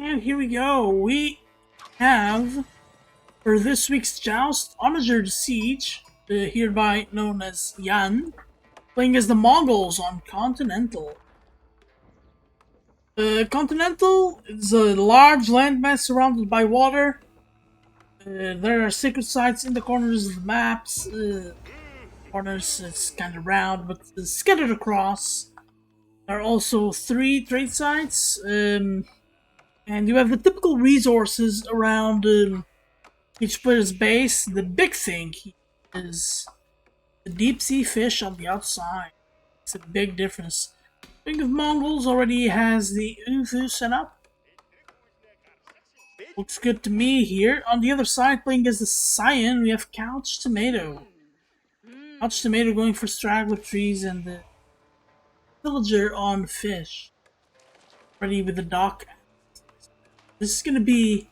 And here we go. We have, for this week's joust, Onager the Siege, hereby known as Yann, playing as the Mongols on Continental. Continental is a large landmass surrounded by water. There are secret sites in the corners of the maps. Corners, it's kind of round, but scattered across. There are also 3 trade sites. And you have the typical resources around each player's base. The big thing is the deep sea fish on the outside. It's a big difference. King of Mongols already has the Ufu set up. Looks good to me here. On the other side, playing as the Cyan, we have Couch Tomato. Couch Tomato going for straggler trees and the Villager on fish. Ready with the dock. This is going to be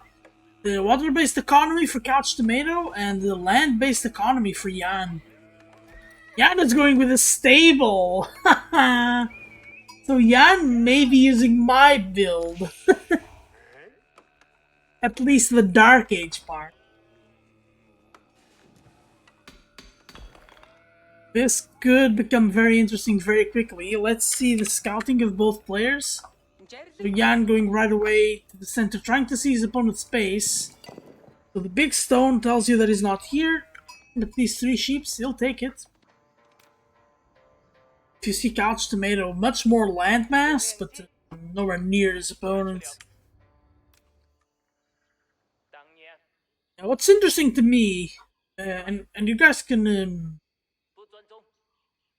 the water-based economy for Couch Tomato and the land-based economy for Yann. Yann is going with a stable. So Yann may be using my build. At least the Dark Age part. This could become very interesting very quickly. Let's see the scouting of both players. So Yann going right away to the center, trying to see his opponent's base. So the big stone tells you that he's not here. At least 3 sheep, he'll take it. If you see Couch Tomato, much more landmass, but nowhere near his opponent. Now, what's interesting to me, and you guys can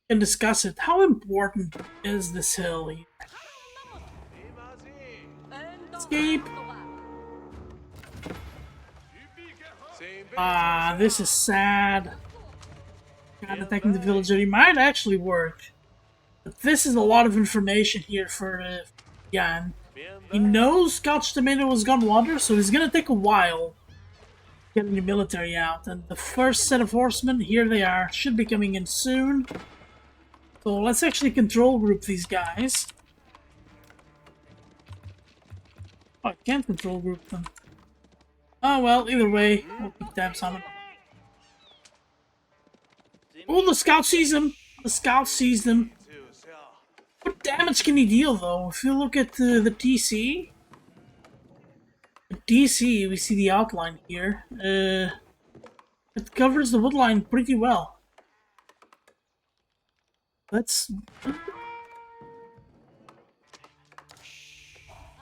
discuss it, how important is this hill here? Escape. This is sad. God, attacking the villager, he might actually work. But this is a lot of information here for Yann. He knows Couch Tomato has gone water, so he's gonna take a while getting the military out. And the first set of horsemen, here they are, should be coming in soon. So let's actually control group these guys. Oh, I can't control group them. Oh well, either way, we'll keep tabs on them. Oh, the scout sees him! The scout sees them. What damage can he deal though? If you look at the TC... The TC, we see the outline here. It covers the woodline pretty well. Let's...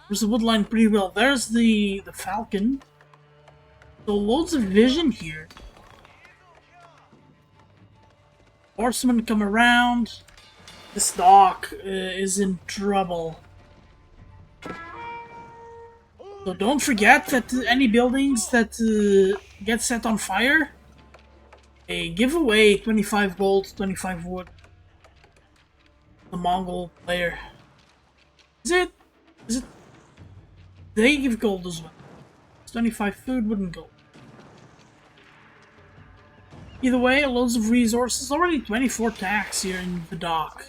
There's the woodline pretty well. There's the falcon. So loads of vision here. Horsemen come around. This dock is in trouble. So don't forget that any buildings that get set on fire, they give away 25 gold, 25 wood. The Mongol player. Is it? They give gold as well. It's 25 food, wood, and gold. Either way, loads of resources. Already 24 tax here in the dock.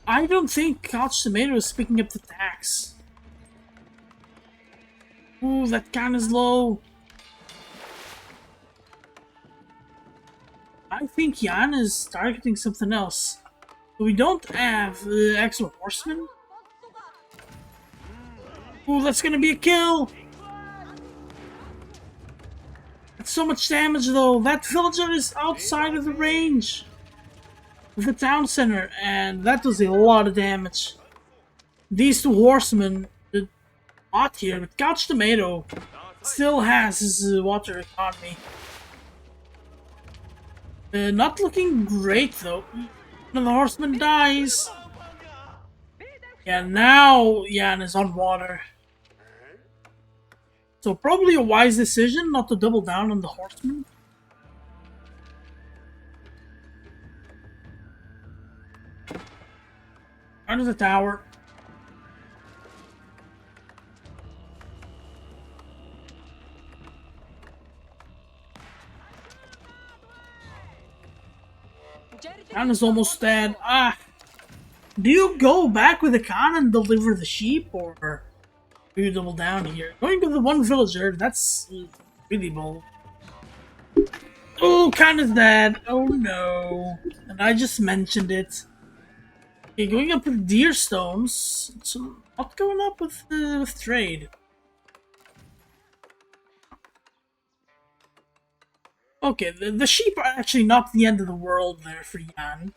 I don't think Couch Tomato is picking up the tax. Ooh, that can is low. I think Yann is targeting something else. We don't have actual horsemen. Ooh, that's gonna be a kill! That's so much damage though. That villager is outside of the range of the town center, and that does a lot of damage. These 2 horsemen did a lot here, but Couch Tomato still has his water economy. Not looking great though. One of the horsemen dies. Yeah, now Yann is on water. So probably a wise decision not to double down on the horsemen. Under the tower. Yann is almost dead. Do you go back with the cannon and deliver the sheep, or We double down here. Going to the one villager, that's really bold. Oh, Khan is dead. Oh no. And I just mentioned it. Okay, going up with deer stones. So not going up with trade. Okay, the sheep are actually not the end of the world there for Yann.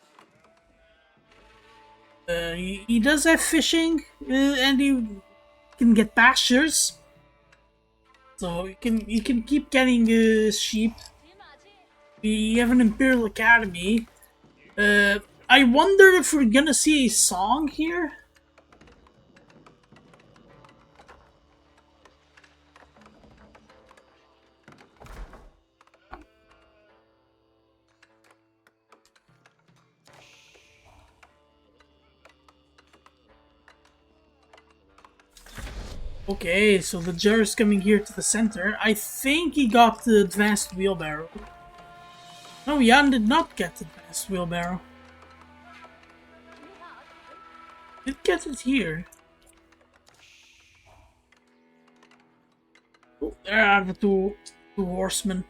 He does have fishing, and he can get pastures. So you can keep getting sheep. We have an Imperial Academy. I wonder if we're gonna see a song here. Okay, so the jar is coming here to the center. I think he got the advanced wheelbarrow. No, Yann did not get the advanced wheelbarrow. Did get it here. Oh, there are the two horsemen.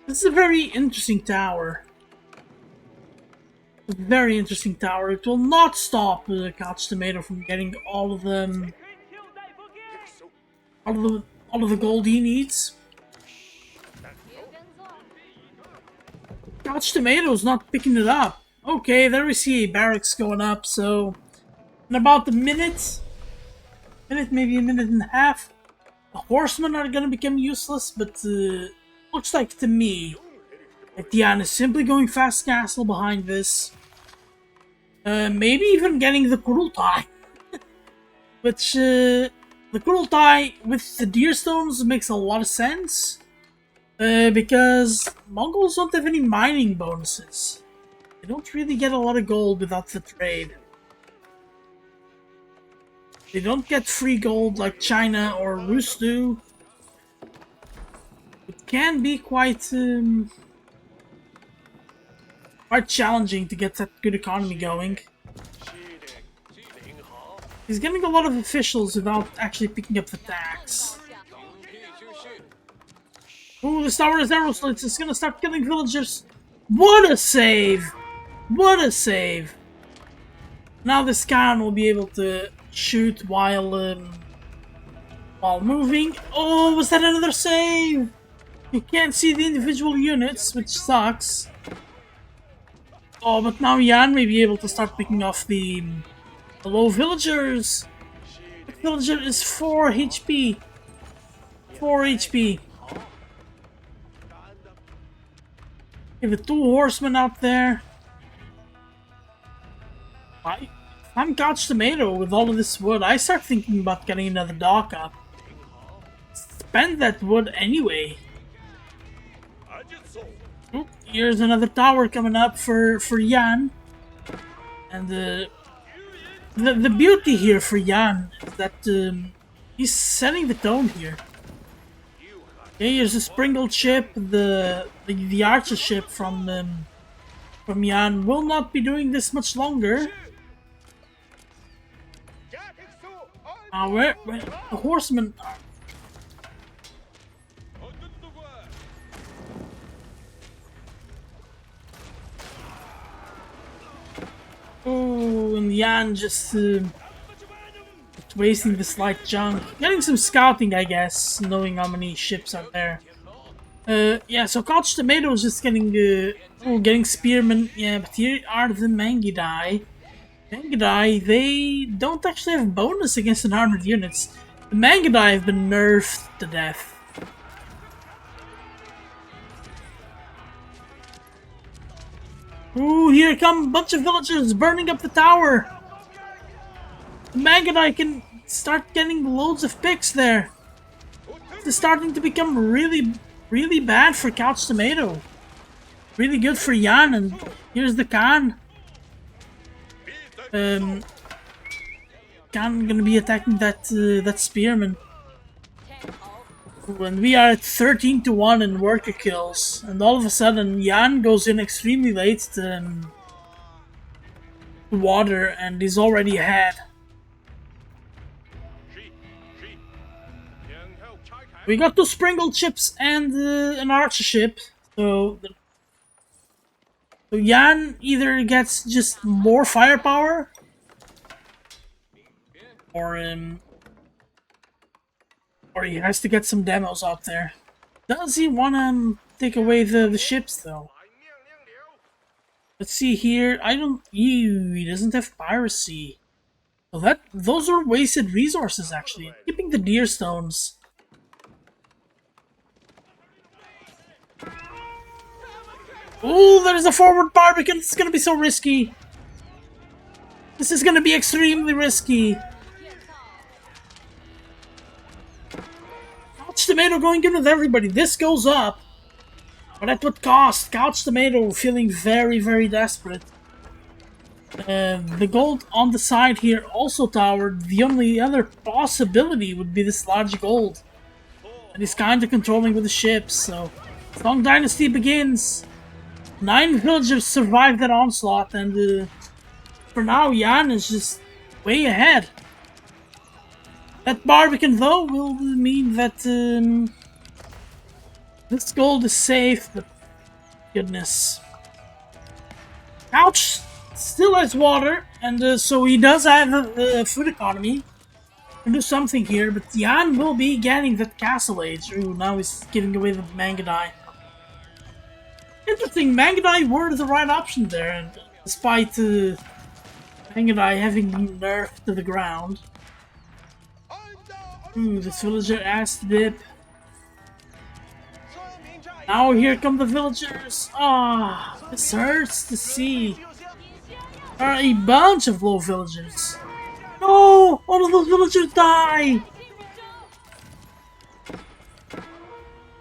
This is a very interesting tower. A very interesting tower. It will not stop Couch Tomato from getting all of them, all of the gold he needs. Couch Tomato's not picking it up. Okay, there we see a barracks going up. So in about a minute, maybe a minute and a half, the horsemen are gonna become useless. But looks like to me that Yann is simply going fast castle behind this. Maybe even getting the Kurultai. Which, the Kurultai with the deer stones makes a lot of sense. Because Mongols don't have any mining bonuses. They don't really get a lot of gold without the trade. They don't get free gold like China or Rus do. It can be quite challenging to get that good economy going. He's getting a lot of officials without actually picking up the tax. Ooh, this tower is arrow slits. It's gonna start killing villagers. What a save! What a save! Now this Khan will be able to shoot while moving. Oh, was that another save? You can't see the individual units, which sucks. Oh, but now Yann may be able to start picking off the low villagers. The villager is 4 HP. 4 HP. Okay, the 2 horsemen out there. If I'm Couch Tomato with all of this wood, I start thinking about getting another dock up. Spend that wood anyway. Oop, here's another tower coming up for Yann. And the beauty here for Yann is that he's setting the tone here. Okay, here's a sprinkled ship. The archer ship from Yann will not be doing this much longer. Where the horsemen are. Oh, and Yann just wasting this light junk. Getting some scouting, I guess, knowing how many ships are there. Yeah, so Couch Tomato is just getting getting spearmen. Yeah, but here are the Mangidai. Mangidai, they don't actually have bonus against unarmored units. The Mangidai have been nerfed to death. Ooh, here come a bunch of villagers burning up the tower. The Mangidai can start getting loads of picks there. It's starting to become really, really bad for Couch Tomato. Really good for Yann, and here's the Khan. Khan gonna be attacking that spearman. When we are at 13-1 in worker kills, and all of a sudden Yann goes in extremely late to water, and he's already ahead. We got two sprinkled ships and an archer ship. So Yann either gets just more firepower, or or he has to get some demos out there. Does he want to take away the ships though? Let's see here. I don't. Ew, he doesn't have piracy. So those are wasted resources actually. Keeping the deer stones. Oh, there's a forward barbican. It's gonna be so risky. This is gonna be extremely risky. Couch Tomato going in with everybody. This goes up. But at what cost? Couch Tomato feeling very, very desperate. The gold on the side here also towered. The only other possibility would be this large gold. And he's kinda controlling with the ships, so... Song Dynasty begins. 9 villagers survived that onslaught, and for now Yann is just way ahead. That Barbican though will mean that this gold is safe, but goodness. Couch still has water, and so he does have a food economy. Can do something here, but Yann will be getting that castle age. Ooh, now he's giving away the Mangadai. Interesting, Mangadai were the right option there, and despite Mangadai having been nerfed to the ground. Ooh, this villager asked dip. Now here come the villagers. Ah, this hurts to see. There are a bunch of low villagers. No! All of those villagers die!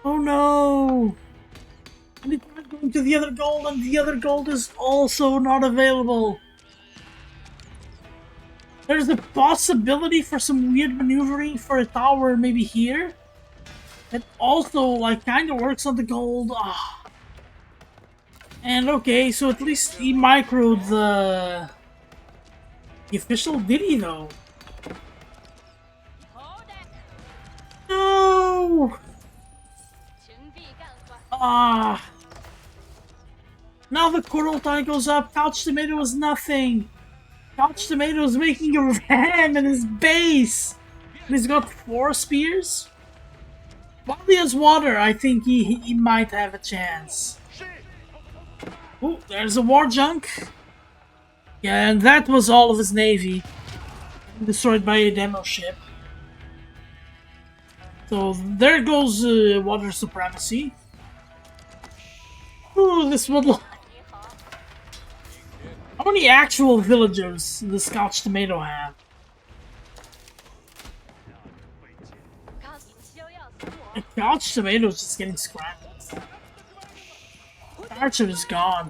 Oh no! And it's not going to the other gold, and the other gold is also not available. There's a possibility for some weird maneuvering for a tower maybe here. That also, like, kinda works on the gold. Ah. And okay, so at least he microed the official, did he though? No! Ah. Now the coral tie goes up. Couch Tomato is nothing. Couch Tomato is making a ram in his base. And he's got 4 spears. While he has water, I think he might have a chance. Oh, there's a war junk. Yeah, and that was all of his navy. Destroyed by a demo ship. So there goes water supremacy. Ooh, this would. How many actual villagers does Couch Tomato have? And Couch Tomato is just getting scrapped. Archer is gone.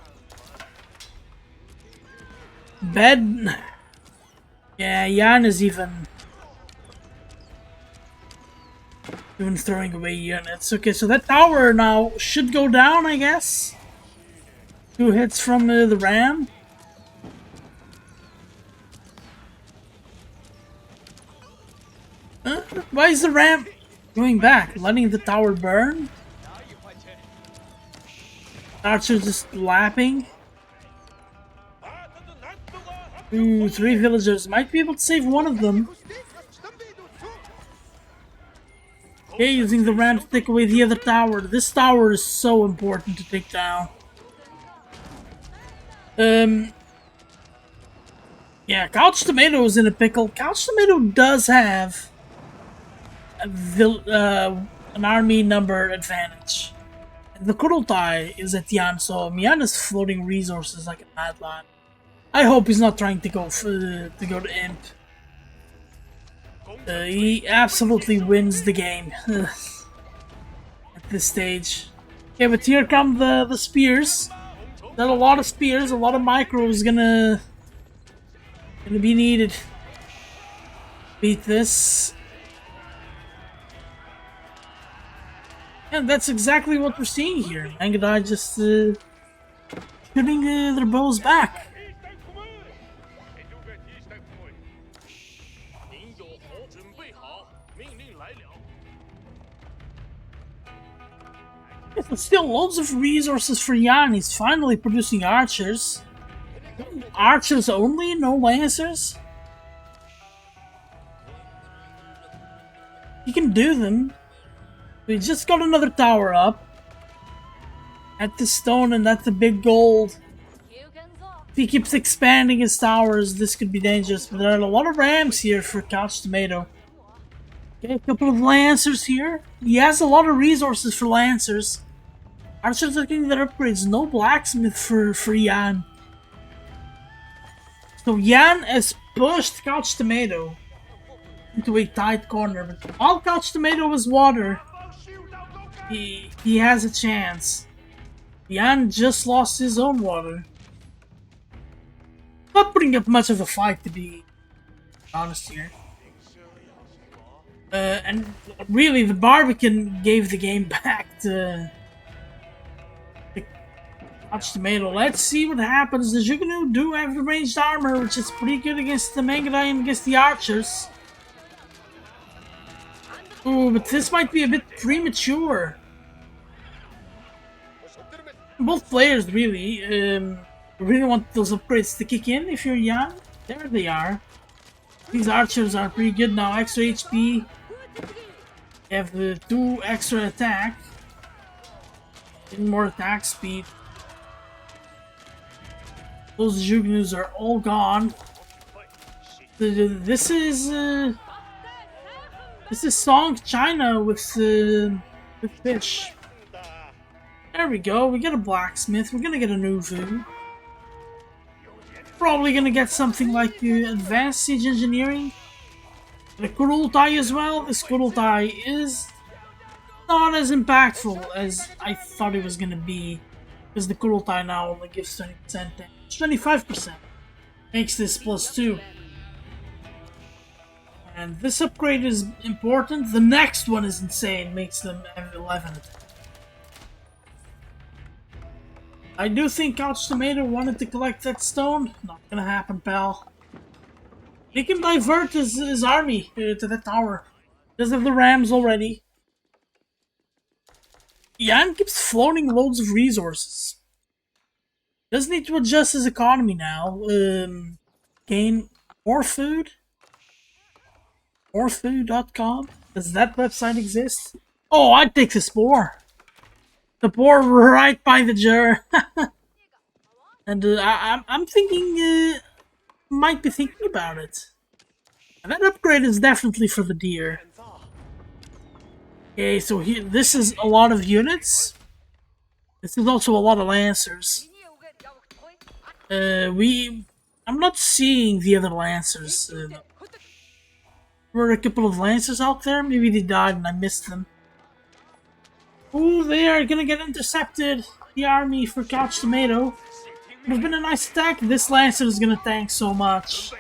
Bed. Yeah, Yann is even throwing away units. Okay, so that tower now should go down, I guess. 2 hits from the ram. Why is the ram going back? Letting the tower burn? Archer just lapping. Ooh, 3 villagers. Might be able to save one of them. Okay, using the ram to take away the other tower. This tower is so important to take down. Yeah, Couch Tomato is in a pickle. Couch Tomato does have an army number advantage. And the Kurultai is at Yann, so Yann is floating resources like a madman. I hope he's not trying to go to Imp. He absolutely wins the game at this stage. Okay, but here come the spears. There's a lot of spears, a lot of micros gonna be needed. Beat this. And that's exactly what we're seeing here. Mangadai just shooting their bows back. There's still loads of resources for Yann. He's finally producing archers. Archers only, no lancers? He can do them. We just got another tower up. At the stone and at the big gold. If he keeps expanding his towers, this could be dangerous. But there are a lot of rams here for Couch Tomato. Okay, a couple of lancers here. He has a lot of resources for lancers. Archers are getting their upgrades. No blacksmith for Yann. So Yann has pushed Couch Tomato into a tight corner. But while Couch Tomato is water, he has a chance. Yann just lost his own water. Not putting up much of a fight, to be honest here. And really, the Barbican gave the game back to Couch Tomato. Let's see what happens. The Jugunu do have the ranged armor, which is pretty good against the Mangadai and against the archers. Ooh, but this might be a bit premature. Both players really want those upgrades to kick in if you're Yann. There they are. These archers are pretty good now. Extra HP. They have the 2 extra attack. And more attack speed. Those Jugnus are all gone. This is Song China with fish. There we go. We get a blacksmith. We're gonna get an Uvu. Probably gonna get something like advanced siege engineering. And a Kurultai as well. This Kurultai is not as impactful as I thought it was gonna be. Because the Kurultai now only gives 20% damage. 25% makes this +2. And this upgrade is important. The next one is insane. Makes them have 11 attack. I do think Couch Tomato wanted to collect that stone. Not gonna happen, pal. He can divert his army to that tower. Does have the rams already. Yann keeps floating loads of resources. Does need to adjust his economy now. Gain more food. Morefood.com? Does that website exist? Oh, I'd take the spore. The boar right by the jar. And I'm thinking, might be thinking about it. And that upgrade is definitely for the deer. Okay, so here, this is a lot of units. This is also a lot of lancers. I'm not seeing the other lancers. There were a couple of lancers out there. Maybe they died and I missed them. Ooh, they are gonna get intercepted. The army for Couch Tomato. Would have been a nice attack. This lancer is gonna tank so much.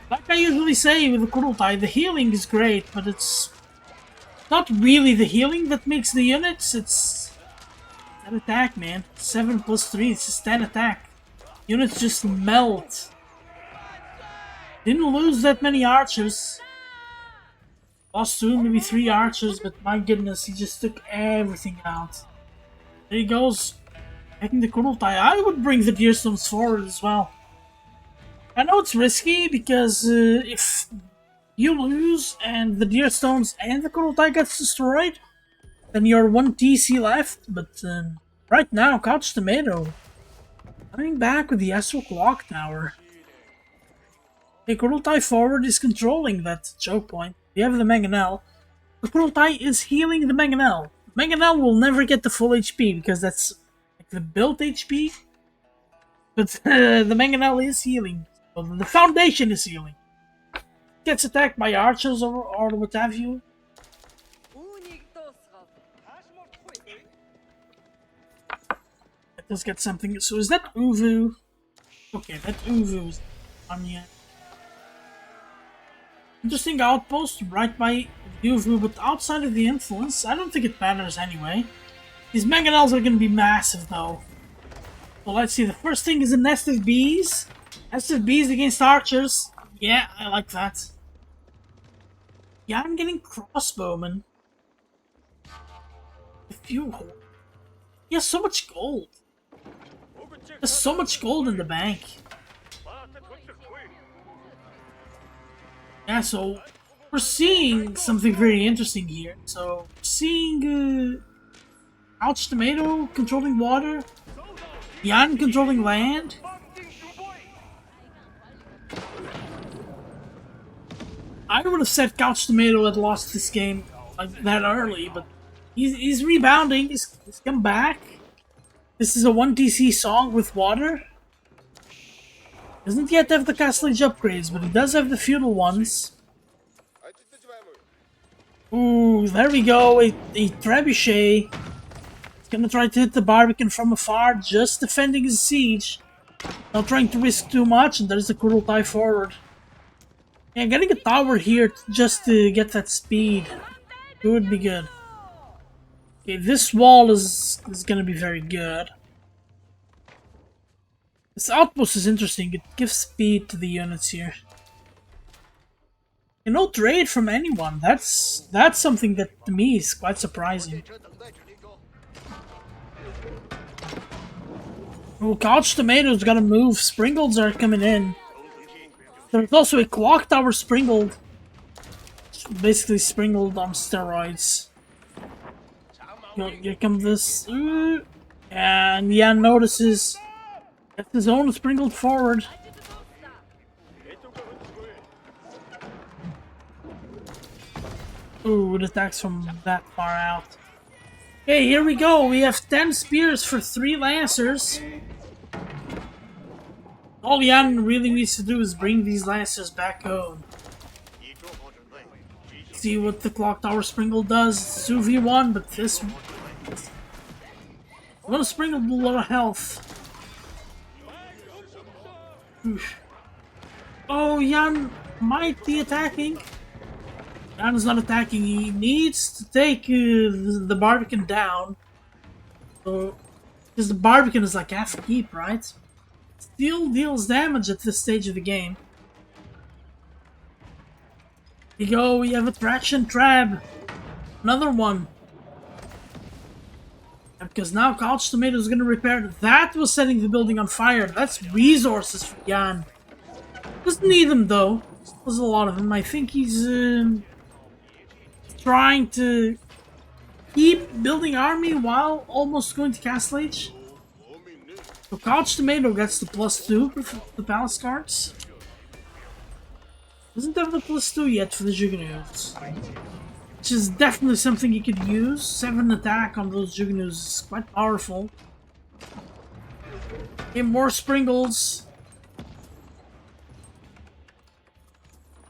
Like I usually say with the Kurultai, the healing is great, but it's not really the healing that makes the units. It's that attack, man. 7 + 3. It's just 10 attack. Units just melt. Didn't lose that many archers. Lost 2, maybe 3 archers, but my goodness, he just took everything out. There he goes. Taking the Kurultai. I would bring the Deerstones forward as well. I know it's risky, because if you lose and the Deerstones and the Kurultai gets destroyed, then you're 1 TC left, but right now, Couch Tomato coming back with the Astral Clock Tower. The Kurultai forward is controlling that choke point. We have the Mangonel. The Kurultai is healing the Mangonel. Mangonel will never get the full HP because that's like the built HP. But the Mangonel is healing. Well, the foundation is healing. Gets attacked by archers or what have you. It does get something. So is that Uvu? Okay, that Uvu is on yet. Interesting outpost right by Uvu, but outside of the influence, I don't think it matters anyway. These Mangonels are going to be massive though. So let's see, the first thing is a nest of bees. Nest of bees against archers. Yeah, I like that. Yeah, I'm getting crossbowmen. A few. He has so much gold. There's so much gold in the bank. Yeah, so we're seeing something very interesting here. So, seeing Ouch Tomato controlling water, Yann controlling land. I would have said Couch Tomato had lost this game like that early, but he's rebounding. He's come back. This is a 1TC song with water. Doesn't yet have the Castle Age upgrades, but he does have the feudal ones. Ooh, there we go. A trebuchet. He's gonna try to hit the Barbican from afar, just defending his siege. Not trying to risk too much, and there's the Kurultai forward. Yeah, getting a tower here just to get that speed would be good. Okay, this wall is gonna be very good. This outpost is interesting. It gives speed to the units here. And no trade from anyone. That's something that to me is quite surprising. Oh, Couch Tomato's gotta move. Springles are coming in. There's also a clock tower springled. Basically springled on steroids. Here comes this. And Yann notices. Gets his own sprinkled forward. Ooh, it attacks from that far out. Okay, here we go. We have 10 spears for 3 lancers. All Yann really needs to do is bring these lancers back home. See what the clock tower sprinkle does. It's 2v1, but this one sprinkle a lot of health. Oof. Oh, Yann might be attacking. Yann is not attacking. He needs to take the Barbican down. So, because the Barbican is like half keep, right? Still deals damage at this stage of the game. Here you go, we have a traction trap. Another one. And because now Couch Tomato is going to repair. That was setting the building on fire. That's resources for Yann. Doesn't need them though. There's a lot of them. I think he's trying to keep building army while almost going to Castle Age. So Couch Tomato gets the +2 for the palace cards. Doesn't have the +2 yet for the Juggernauts. Which is definitely something you could use. 7 attack on those Juggernauts is quite powerful. Okay, more Sprinkles.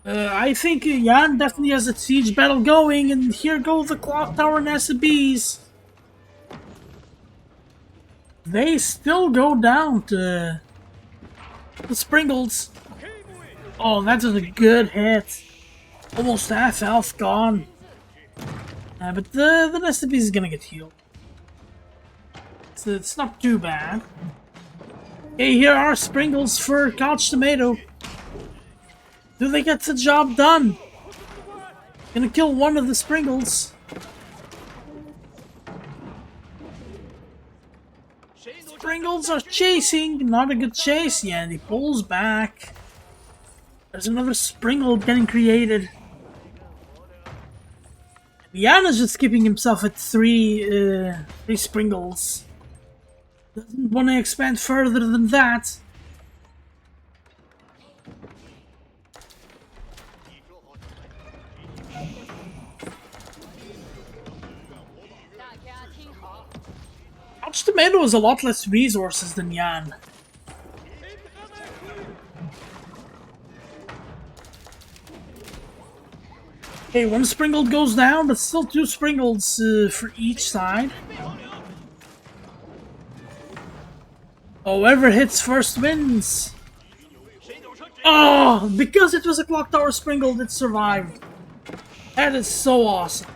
I think Yann definitely has a siege battle going, and here go the Clock Tower and SBs. They still go down to the Sprinkles. Oh, that is a good hit. Almost half health gone. But the SB is gonna get healed. So it's not too bad. Okay, here are Sprinkles for Couch Tomato. Do they get the job done? Gonna kill one of the Sprinkles. Sprinkles are chasing, not a good chase yet. He pulls back. There's another Springle getting created. Yann is just keeping himself at three Sprinkles. Doesn't want to expand further than that. Couch Tomato has a lot less resources than Yann. Okay, one Springle goes down, but still 2 Sprinkles for each side. Whoever hits first wins. Oh, because it was a Clock Tower Springle that survived. That is so awesome.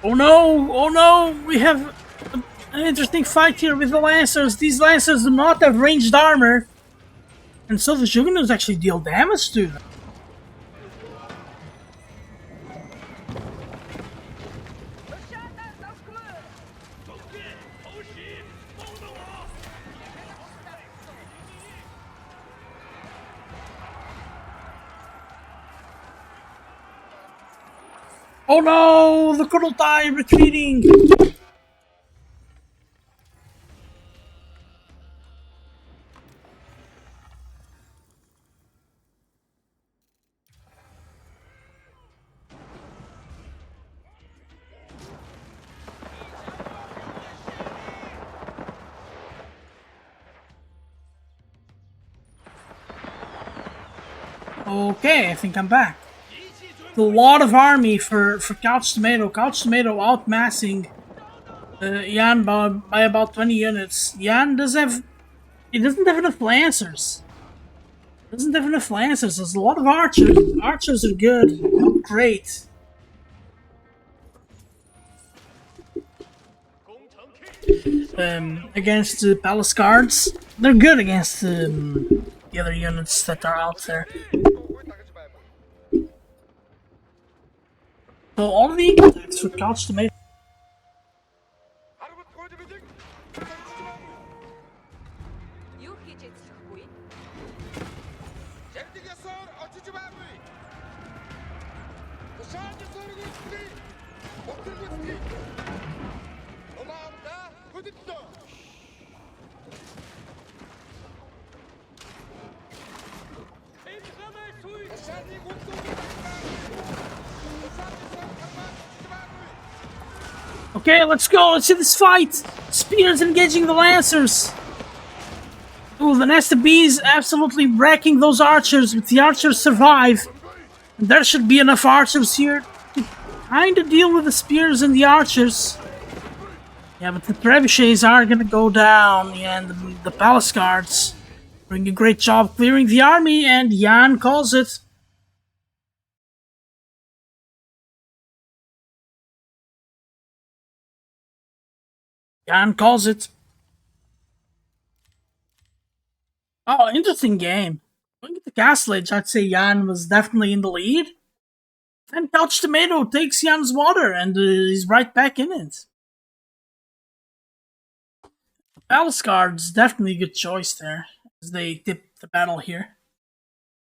Oh no! Oh no! We have an interesting fight here with the Lancers. These Lancers do not have ranged armor. And so the Juggernaut actually deal damage to them. Oh no! The Kurultai retreating! Okay, I think I'm back. A lot of army for Couch Tomato. Couch Tomato outmassing Yann by about 20 units. Yann does have... He doesn't have enough Lancers. Doesn't have enough Lancers. There's a lot of Archers. Archers are good. Not great. Against the Palace Guards. They're good against the other units that are out there. So all of the attacks for Couch Tomato. Okay, let's go. Let's see this fight. Spears engaging the Lancers. Ooh, the Nest of Bees absolutely wrecking those archers, but the archers survive. And there should be enough archers here to kind of deal with the spears and the archers. Yeah, but the trebuchets are gonna go down, yeah, and the palace guards doing a great job clearing the army, and Yann calls it. Yann calls it. Oh, interesting game. Looking at the castlage, I'd say Yann was definitely in the lead. And Couch Tomato takes Yann's water, and he's right back in it. Palace guards, definitely a good choice there, as they tip the battle here.